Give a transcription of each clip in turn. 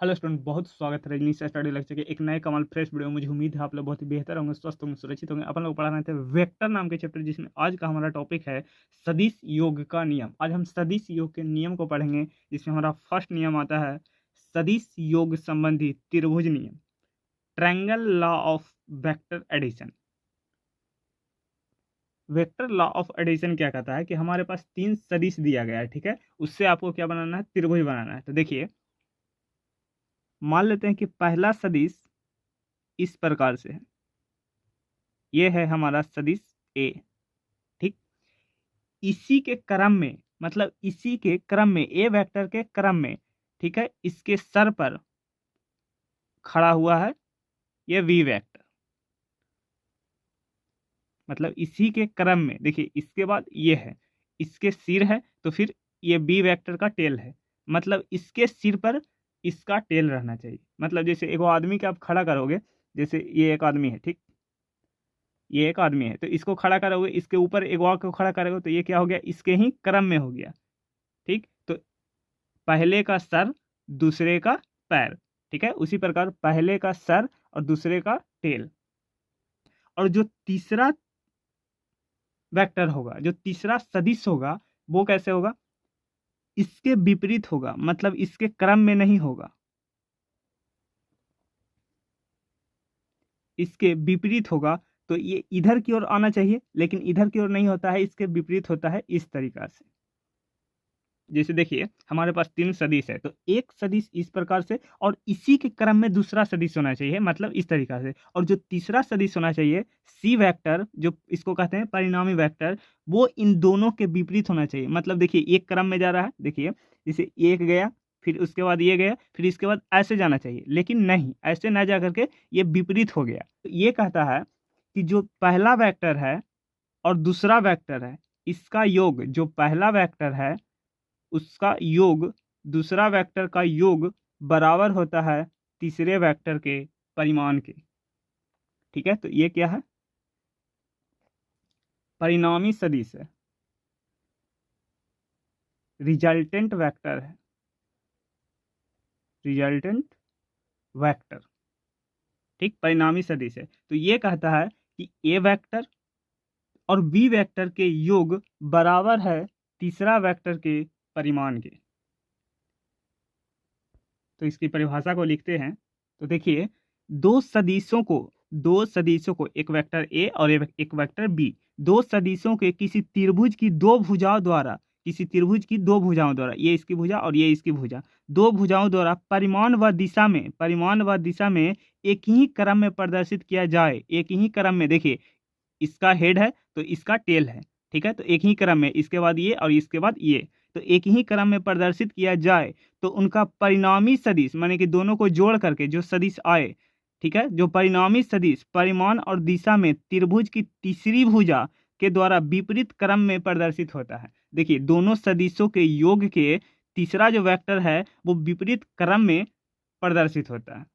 Hello student, बहुत स्वागत है रजनी स्टडी लेक्चर के एक नए कमाल फ्रेश वीडियो में। मुझे उम्मीद है आप लोग बहुत ही बेहतर होंगे, स्वस्थ होंगे, सुरक्षित होंगे। अपन लोग पढ़ा रहे थे वेक्टर नाम के चैप्टर, जिसमें आज का हमारा टॉपिक है सदिश योग का नियम। आज हम सदिश योग के नियम को पढ़ेंगे, जिसमें हमारा फर्स्ट नियम आता है सदिश योग संबंधी त्रिभुज नियम, triangle law of vector addition. Vector law of addition क्या कहता है कि हमारे पास तीन सदिश दिया गया है, ठीक है। उससे आपको क्या बनाना है, त्रिभुज बनाना है। तो देखिए, मान लेते हैं कि पहला सदिश इस प्रकार से है, ये है हमारा सदिश ए, ठीक। इसी के क्रम में, मतलब इसी के क्रम में, ए वेक्टर के क्रम में, ठीक है, इसके सर पर खड़ा हुआ है ये वी वेक्टर। मतलब इसी के क्रम में, देखिए इसके बाद ये है, इसके सिर है, तो फिर ये बी वेक्टर का टेल है। मतलब इसके सिर पर इसका टेल रहना चाहिए। मतलब जैसे एक आदमी के आप खड़ा करोगे, जैसे ये एक आदमी है, ठीक, ये एक आदमी है, तो इसको खड़ा करोगे, इसके ऊपर एक और को खड़ा करोगे, तो ये क्या हो गया, इसके ही क्रम में हो गया, ठीक। तो पहले का सर, दूसरे का पैर, ठीक है। उसी प्रकार पहले का सर और दूसरे का टेल। और जो तीसरा वेक्टर होगा, जो तीसरा सदिश होगा, वो कैसे होगा, इसके विपरीत होगा। मतलब इसके क्रम में नहीं होगा, इसके विपरीत होगा। तो ये इधर की ओर आना चाहिए, लेकिन इधर की ओर नहीं होता है, इसके विपरीत होता है इस तरीका से। जैसे देखिए, हमारे पास तीन सदिश है, तो एक सदिश इस प्रकार से, और इसी के क्रम में दूसरा सदिश होना चाहिए, मतलब इस तरीका से। और जो तीसरा सदिश होना चाहिए, सी वेक्टर, जो इसको कहते हैं परिणामी वेक्टर, वो इन दोनों के विपरीत होना चाहिए। मतलब देखिए, एक क्रम में जा रहा है, देखिए जैसे एक गया, फिर उसके बाद ये गया, फिर इसके बाद ऐसे जाना चाहिए, लेकिन नहीं, ऐसे ना जा करके ये विपरीत हो गया। तो ये कहता है कि जो पहला वेक्टर है और दूसरा वेक्टर है, इसका योग, जो पहला वेक्टर है उसका योग दूसरा वेक्टर का योग बराबर होता है तीसरे वेक्टर के परिमाण के, ठीक है। तो ये क्या है, परिणामी सदिश है, रिजल्टेंट वेक्टर है, रिजल्टेंट वेक्टर, ठीक, परिणामी सदिश है। तो ये कहता है कि ए वेक्टर और बी वेक्टर के योग बराबर है तीसरा वेक्टर के परिमाण के। तो इसकी परिभाषा को लिखते हैं। तो देखिए, दो सदिशों को एक वेक्टर ए और एक वेक्टर बी, दो सदिशों के किसी त्रिभुज की दो भुजाओं द्वारा, किसी त्रिभुज की दो भुजाओं द्वारा, ये इसकी भुजा और ये इसकी भुजा, दो भुजाओं द्वारा परिमाण व दिशा में एक ही क्रम में प्रदर्शित किया जाए। एक ही क्रम में, देखिए इसका हेड है तो इसका टेल है, ठीक है। तो एक ही क्रम में, इसके बाद ये और इसके बाद ये, तो एक ही क्रम में प्रदर्शित किया जाए, तो उनका परिणामी सदिश, माने कि दोनों को जोड़ करके जो सदिश आए, ठीक है, जो परिणामी सदिश परिमाण और दिशा में त्रिभुज की तीसरी भुजा के द्वारा विपरीत क्रम में प्रदर्शित होता है। देखिए, दोनों सदिशों के योग के तीसरा जो वेक्टर है वो विपरीत क्रम में प्रदर्शित होता है।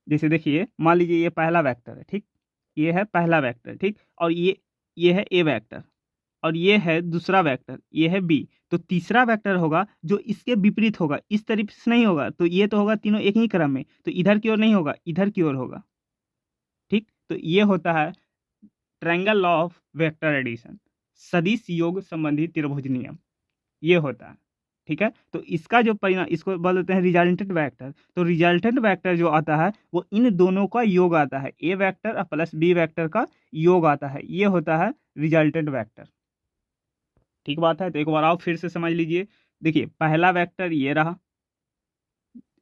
जैसे देखिए, मान लीजिए ये पहला वेक्टर है, ठीक, ये है पहला वेक्टर, ठीक, और ये है ए वेक्टर, और ये है दूसरा वेक्टर, ये है बी। तो तीसरा वेक्टर होगा जो इसके विपरीत होगा, इस तरीके से नहीं होगा। तो ये तो होगा तीनों एक ही क्रम में, तो इधर की ओर नहीं होगा, इधर की ओर होगा, ठीक। तो ये होता है triangle law of vector addition, सदिश योग संबंधी त्रिभुज नियम, ये होता है, ठीक है। तो इसका जो परिणाम, इसको बोलते हैं रिजल्टेंट वेक्टर। तो रिजल्टेंट वेक्टर जो आता है वो इन दोनों का योग आता है, ए वेक्टर प्लस बी वेक्टर का योग आता है, ये होता है रिजल्टेंट वेक्टर, ठीक बात है। तो एक बार आप फिर से समझ लीजिए। देखिए, पहला वेक्टर ये रहा,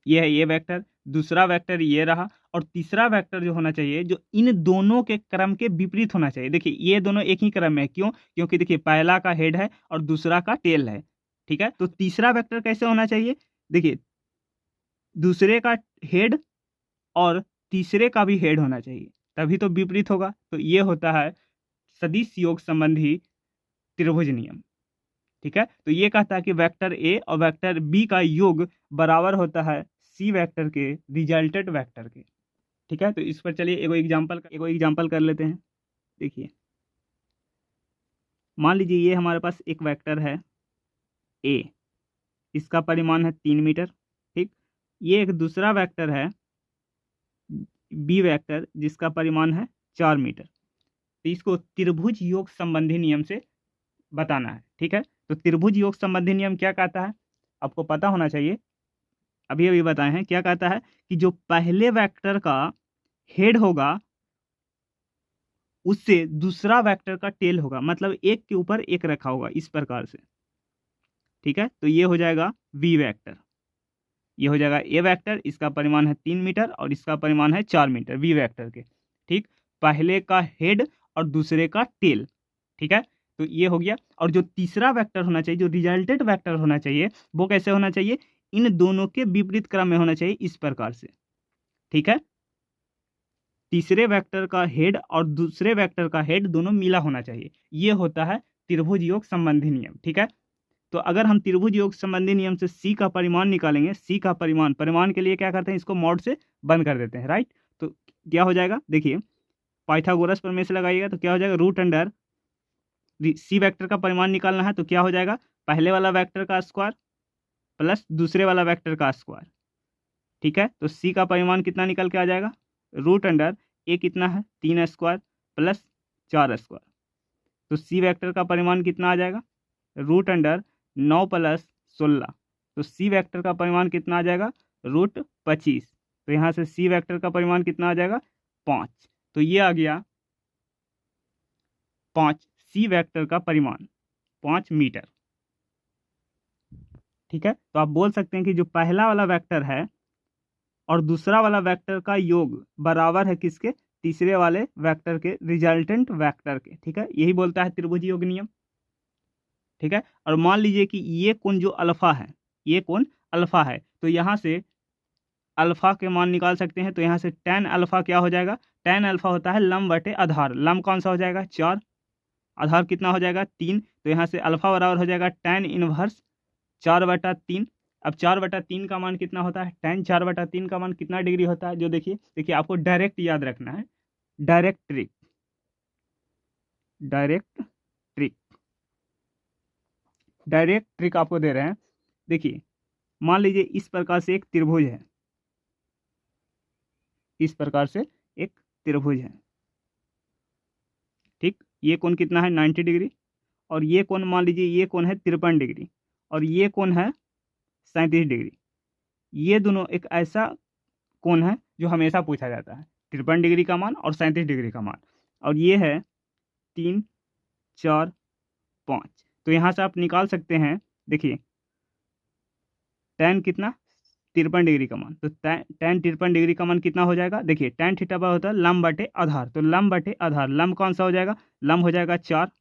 ये है ये वेक्टर, दूसरा वेक्टर ये रहा, और तीसरा वेक्टर जो होना चाहिए, जो इन दोनों के क्रम के विपरीत होना चाहिए। देखिए, ये दोनों एक ही क्रम में है, क्यों, क्योंकि देखिए पहला का हेड है और दूसरा का टेल है, ठीक है। तो तीसरा वेक्टर कैसे होना चाहिए, देखिए दूसरे का हेड और तीसरे का भी हेड होना चाहिए, तभी तो विपरीत होगा। तो ये होता है सदिश योग संबंधी त्रिभुज नियम, ठीक है। तो ये कहता है कि वेक्टर ए और वेक्टर बी का योग बराबर होता है सी वेक्टर के रिजल्टेंट वेक्टर के, ठीक है। तो इस पर चलिए एगो एग्जांपल कर लेते हैं। देखिए, मान लीजिए ये हमारे पास एक वेक्टर है ए, इसका परिमाण है 3 मीटर, ये एक दूसरा वेक्टर है बी वेक्टर जिसका परिमाण है 4 मीटर। तो इसको त्रिभुज योग संबंधी नियम से बताना है। ठीक है, तो त्रिभुज योग संबंधी नियम क्या कहता है आपको पता होना चाहिए, अभी अभी बताए हैं। क्या कहता है कि जो पहले वेक्टर का हेड होगा उससे दूसरा वेक्टर का टेल होगा, मतलब एक के ऊपर एक रखा होगा इस प्रकार से। ठीक है, तो ये हो जाएगा वी वेक्टर, ये हो जाएगा ए वेक्टर, इसका परिमाण है 3 मीटर और इसका परिमाण है 4 मीटर वी वेक्टर के। ठीक, पहले का हेड और दूसरे का टेल। ठीक है, तो ये हो गया। और जो तीसरा वेक्टर होना चाहिए, जो रिजल्टेंट वेक्टर होना चाहिए, वो कैसे होना चाहिए, इन दोनों के विपरीत क्रम में होना चाहिए इस प्रकार से। ठीक है, तीसरे वेक्टर का हेड और दूसरे वेक्टर का हेड दोनों मिला होना चाहिए, ये होता है त्रिभुज योग संबंधी नियम। ठीक है, तो अगर हम त्रिभुज योग संबंधी नियम से सी का परिमाण निकालेंगे, सी का परिमाण के लिए क्या करते हैं, इसको मॉड से बंद कर देते हैं, राइट। तो क्या हो जाएगा, देखिए पाइथागोरस प्रमेय से लगाइएगा तो क्या हो जाएगा, रूट अंडर सी वेक्टर का परिमाण निकालना है तो क्या हो जाएगा, पहले वाला वेक्टर का स्क्वायर प्लस दूसरे वाला वेक्टर का स्क्वायर। ठीक है, तो सी का परिमाण कितना निकल के आ जाएगा, रूट अंडर ए कितना है 3 स्क्वायर प्लस 4 स्क्वायर। तो सी वेक्टर का परिमाण कितना आ जाएगा, रूट अंडर 9 प्लस 16। तो सी वेक्टर का परिमाण कितना आ जाएगा, रूट 25। तो यहाँ से सी वेक्टर का परिमाण कितना आ जाएगा, 5। तो ये आ गया 5, सी वेक्टर का परिमाण 5 मीटर। ठीक है, तो आप बोल सकते हैं कि जो पहला वाला वेक्टर है और दूसरा वाला वेक्टर का योग बराबर है किसके, तीसरे वाले वेक्टर के रिजल्टेंट वेक्टर के। ठीक है, यही बोलता है त्रिभुज योग नियम। ठीक है, और मान लीजिए कि ये कोण जो अल्फा है, ये कोण अल्फा है, तो यहाँ से अल्फा के मान निकाल सकते हैं। तो यहाँ से tan अल्फा क्या हो जाएगा, tan अल्फा होता है लंब बटे आधार, लंब कौन सा हो जाएगा 4, आधार कितना हो जाएगा 3। तो यहाँ से अल्फा बराबर हो जाएगा tan इनवर्स 4/3। अब 4/3 का मान कितना होता है, tan 4/3 का मान कितना डिग्री होता है, जो देखिए आपको डायरेक्ट याद रखना है, direct trick, direct trick, direct trick आपको दे रहे हैं। देखिए मान लीजिए इस प्रकार से एक त्रिभुज है, इस प्रकार से एक त्रिभुज है। ठीक, ये कोण कितना है 90 डिग्री, और ये कोण मान लीजिए ये कोण है 53 डिग्री, और ये कोण है 37 डिग्री। ये दोनों एक ऐसा कोण है जो हमेशा पूछा जाता है, 53 डिग्री का मान और 37 डिग्री का मान। और ये है 3, 4, 5। तो यहाँ से आप निकाल सकते हैं, देखिए tan कितना 53 डिग्री का मान, तो tan 53 डिग्री का मान कितना हो जाएगा, देखिए tan थीटा बराबर होता है लंब बटे आधार, तो लंब बटे आधार, लंब कौन सा हो जाएगा, लंब हो जाएगा 4,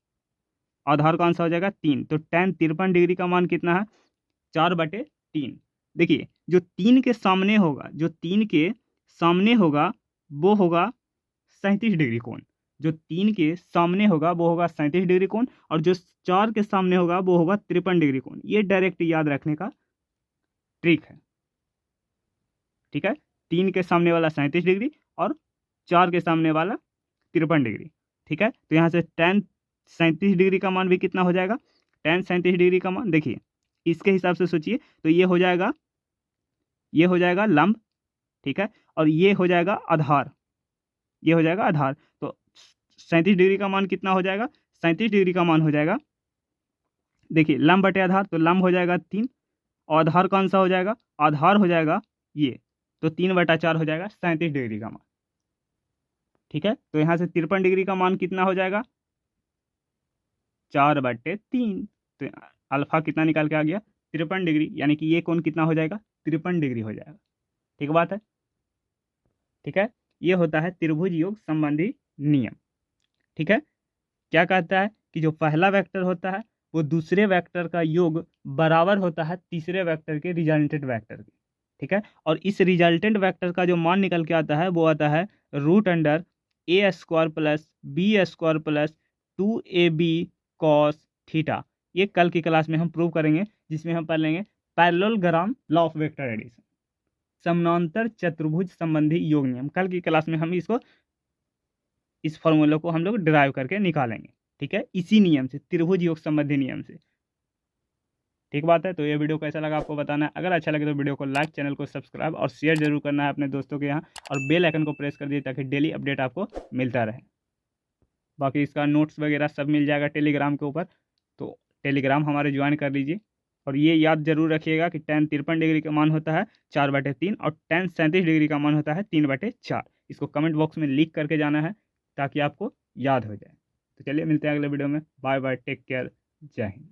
आधार कौन सा हो जाएगा 3। तो tan 53 डिग्री का मान कितना है 4/3। देखिए जो 3 के सामने होगा, जो 3 के सामने होगा वो होगा 37 डिग्री कोण, जो 3 के सामने होगा वो होगा 37 डिग्री कोण, और जो 4 के सामने होगा वो होगा 53 डिग्री कोण। ये डायरेक्ट याद रखने का ट्रिक है। ठीक है, 3 के सामने वाला 37 डिग्री और 4 के सामने वाला 53 डिग्री। ठीक है, तो यहाँ से tan 37 डिग्री का मान भी कितना हो जाएगा, tan 37 डिग्री का मान देखिए इसके हिसाब से सोचिए, तो ये हो जाएगा, ये हो जाएगा लंब। ठीक है, और ये हो जाएगा आधार, ये हो जाएगा आधार। तो 37 डिग्री का मान कितना हो जाएगा, 37 डिग्री का मान हो जाएगा, देखिए लंब बटे आधार, तो लंब हो जाएगा 3, और आधार कौन सा हो जाएगा, आधार हो जाएगा ये, तो 3/4 हो जाएगा 37 डिग्री का मान। ठीक है, तो यहाँ से 53 डिग्री का मान कितना हो जाएगा 4/3। तो अल्फा कितना निकाल के आ गया 53 डिग्री, यानी कि ये कोण कितना हो जाएगा 53 डिग्री हो जाएगा। ठीक बात है। ठीक है, ये होता है त्रिभुज योग संबंधी नियम। ठीक है, क्या कहता है कि जो पहला वेक्टर होता है वो दूसरे वेक्टर का योग बराबर होता है तीसरे वेक्टर के रिजल्टेंट वेक्टर के। ठीक है, और इस रिजल्टेंट वेक्टर का जो मान निकल के आता है वो आता है root under a square plus b square plus 2ab cos theta. ये कल की क्लास में हम प्रूव करेंगे, जिसमें हम पढ़ लेंगे parallelogram law of vector addition, समानांतर चतुर्भुज संबंधी योग नियम। कल की क्लास में हम इसको, इस फॉर्मूले को हम लोग डिराइव करके निकालेंगे। ठीक है, इसी नियम से, त्रिभुज योग संबंधी नियम से। ठीक बात है। तो ये वीडियो कैसा लगा आपको बताना है। अगर अच्छा लगे तो वीडियो को लाइक, चैनल को सब्सक्राइब और शेयर जरूर करना है अपने दोस्तों के यहाँ, और बेल आइकन को प्रेस कर दिए ताकि डेली अपडेट आपको मिलता रहे। बाकी इसका नोट्स वगैरह सब मिल जाएगा टेलीग्राम के ऊपर, तो टेलीग्राम हमारे ज्वाइन कर लीजिए। और ये याद जरूर रखिएगा कि tan 53 डिग्री का मान होता है 4/3 और tan 37 डिग्री का मान होता है 3/4। इसको कमेंट बॉक्स में लिख करके जाना है ताकि आपको याद हो जाए। तो चलिए मिलते हैं अगले वीडियो में। बाय बाय, टेक केयर, जय हिंद।